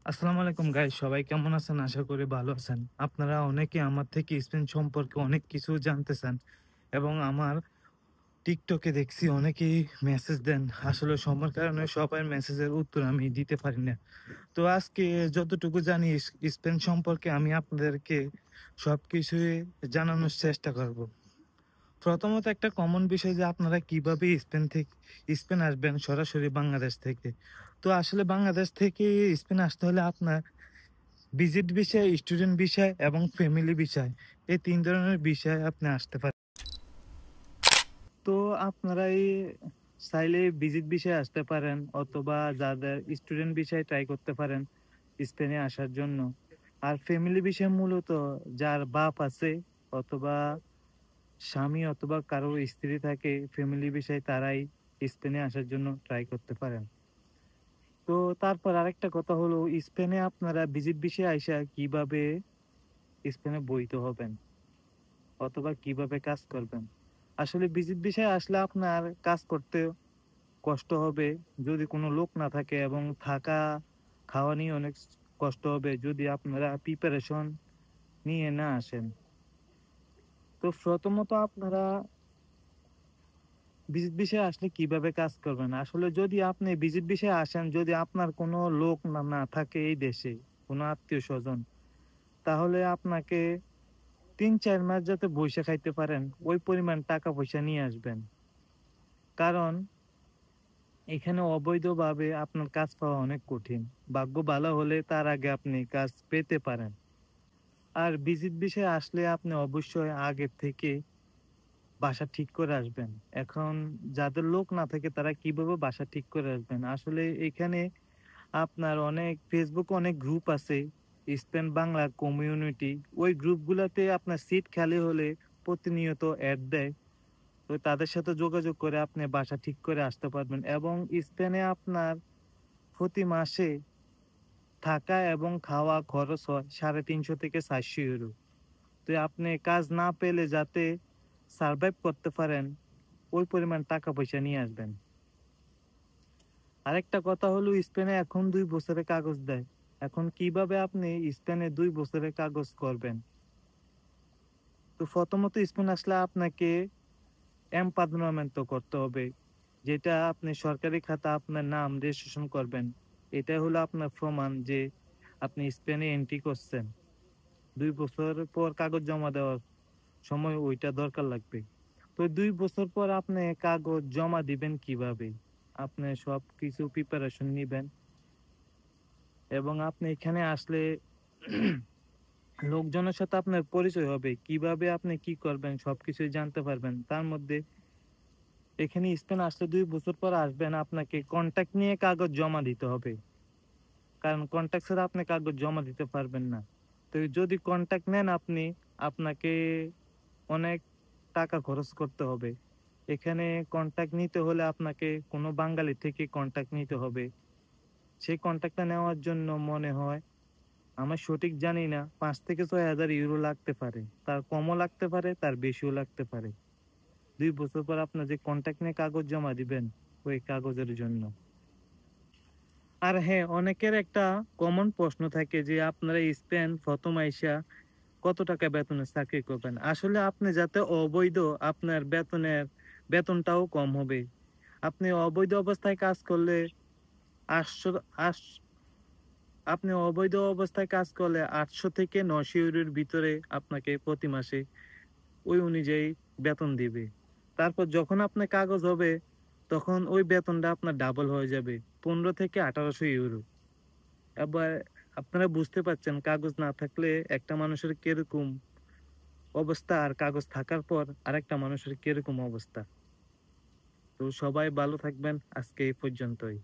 আসসালামু আলাইকুম গাইস, সবাই কেমন আছেন? আশা করি ভালো আছেন। আপনারা অনেকে আমার থেকে স্পেন সম্পর্কে অনেক কিছু জানতে চান এবং আমার টিকটকে দেখছি অনেকেই মেসেজ দেন। আসলে সময়ের কারণে সবার মেসেজের উত্তর আমি দিতে পারি না। তো আজকে যতটুকু জানি স্পেন সম্পর্কে আমি আপনাদেরকে সবকিছুই জানানোর চেষ্টা করব। প্রথমত একটা কমন বিষয় যে আপনারা কিভাবে স্পেন আসবেন সরাসরি বাংলাদেশ থেকে। তো আসলে বাংলাদেশ থেকে স্পেন আসতে হলে আপনার ভিজিট বিষয়, স্টুডেন্ট বিষয় এবং ফ্যামিলি বিষয়, এই ৩ ধরনের বিষয়ে আপনি আসতে পারেন। তো আপনারা চাইলে ভিজিট বিষয়ে আসতে পারেন অথবা যাদের স্টুডেন্ট বিষয়ে ট্রাই করতে পারেন স্পেনে আসার জন্য। আর ফ্যামিলি বিষয় মূলত যার বাপ আছে অথবা স্বামী অথবা কারো স্ত্রী থাকে ফ্যামিলি বিষয়ে তারাই স্পেনে আসার জন্য ট্রাই করতে পারেন। তো তারপর আরেকটা কথা হলো স্পেনে আপনারা ভিজিট বিষয়ে আইসা কিভাবে স্পেনে বৈধ হবেন অথবা কিভাবে কাজ করবেন। আসলে ভিজিট বিষয়ে আসলে আপনার কাজ করতে কষ্ট হবে যদি কোনো লোক না থাকে এবং থাকা খাওয়া নিয়ে অনেক কষ্ট হবে যদি আপনারা প্রিপারেশন নিয়ে না আসেন। তো প্রথমত আপনারা ভিজিট বিষয়ে আসলে কিভাবে কাজ করবেন? আসলে যদি আপনি ভিজিট বিষয়ে আসেন, যদি আপনার কোনো লোক না থাকে এই দেশে, কোনো আত্মীয়স্বজন, তাহলে আপনাকে ৩-৪ মাস যাতে বইসা খাইতে পারেন, ওই পরিমাণ টাকা পয়সা নিয়ে আসবেন। কারণ এখানে অবৈধভাবে আপনার কাজ পাওয়া অনেক কঠিন। ভাগ্য ভালো হলে তার আগে আপনি কাজ পেতে পারেন। আর ভিজিট বিষয়ে আসলে আপনি অবশ্যই আগের থেকে বাসা ঠিক করে আসবেন। এখন যাদের লোক না থাকে তারা কিভাবে বাসা ঠিক করে আসবেন? আসলে এখানে আপনার অনেক ফেসবুকে অনেক গ্রুপ আছে, স্পেন বাংলা কমিউনিটি। ওই গ্রুপগুলাতে আপনার সিট খালি হলে প্রতিনিয়ত এড দেয়। তো তাদের সাথে যোগাযোগ করে আপনি বাসা ঠিক করে আসতে পারবেন এবং স্পেনে আপনার প্রতি মাসে থাকা এবং খাওয়া খরচ হয় ৩৫০ থেকে ৪০০ ইউরো। তো আপনি কাজ না পেলে যাতে সারভাইভ করতে পারেন ওই পরিমাণ টাকা পয়সা নিয়ে আসবেন। আরেকটা কথা হলো স্পেনে এখন ২ বছরের কাগজ দেয়। এখন কিভাবে আপনি স্পেনে ২ বছরের কাগজ করবেন? তো প্রথমত স্পেন আসলে আপনাকে এমপাদনমেন্টো করতে হবে। যেটা আপনি সরকারি খাতা আপনার নাম রেজিস্ট্রেশন করবেন। এটাই হলো আপনার প্রমাণ যে আপনি স্পেনে এন্ট্রি করছেন। ২ বছর পর কাগজ জমা দেওয়ার সময় ওইটা দরকার লাগবে। তো ২ বছর পর আপনি কাগজ জমা দিবেন কিভাবে? আপনি সবকিছু প্রিপারেশন নিবেন এবং আপনি এখানে আসলে লোকজনের সাথে আপনার পরিচয় হবে। কিভাবে আপনি কি করবেন সবকিছুই জানতে পারবেন। তার মধ্যে এখানে স্পেন আসলে ২ বছর পর আসবেন, আপনাকে কন্ট্যাক্ট নিয়ে কাগজ জমা দিতে হবে। কারণ কন্ট্যাক্ট ছাড়া আপনি কাগজ জমা দিতে পারবেন না। তো যদি কন্ট্যাক্ট নেন আপনি, আপনাকে অনেক টাকা খরচ করতে হবে। এখানে কন্ট্যাক্ট নিতে হলে আপনাকে কোনো বাঙালি থেকে কন্ট্যাক্ট নিতে হবে। সেই কন্ট্যাক্টটা নেওয়ার জন্য মনে হয়, আমার সঠিক জানি না, ৫ থেকে ৬,০০০ ইউরো লাগতে পারে। তার কমও লাগতে পারে, তার বেশিও লাগতে পারে। ২ বছর পর আপনার যে কন্ট্যাক্ট নিয়ে কাগজ জমা দিবেন, ওই কাগজের জন্য। আর হ্যাঁ, অনেকের একটা কমন প্রশ্ন থাকে যে আপনারা স্পেন ১ম আইসা কত টাকা বেতনের চাকরি করবেন? আসলে আপনি যাতে অবৈধ, আপনার বেতনটাও কম হবে। আপনি অবৈধ অবস্থায় কাজ করলে ৮০০ আস আপনি অবৈধ অবস্থায় কাজ করলে ৮০০ থেকে ৯০০ ইউরোর ভিতরে আপনাকে প্রতি মাসে ওই অনুযায়ী বেতন দিবে। তারপর যখন আপনার কাগজ হবে, তখন ওই বেতনটা আপনার ডাবল হয়ে যাবে। ১৫ থেকে ১৮০০ ইউরো। এবার আপনারা বুঝতে পারছেন কাগজ না থাকলে একটা মানুষের কিরকম অবস্থা আর কাগজ থাকার পর আরেকটা মানুষের কিরকম অবস্থা। তো সবাই ভালো থাকবেন। আজকে এই পর্যন্তই।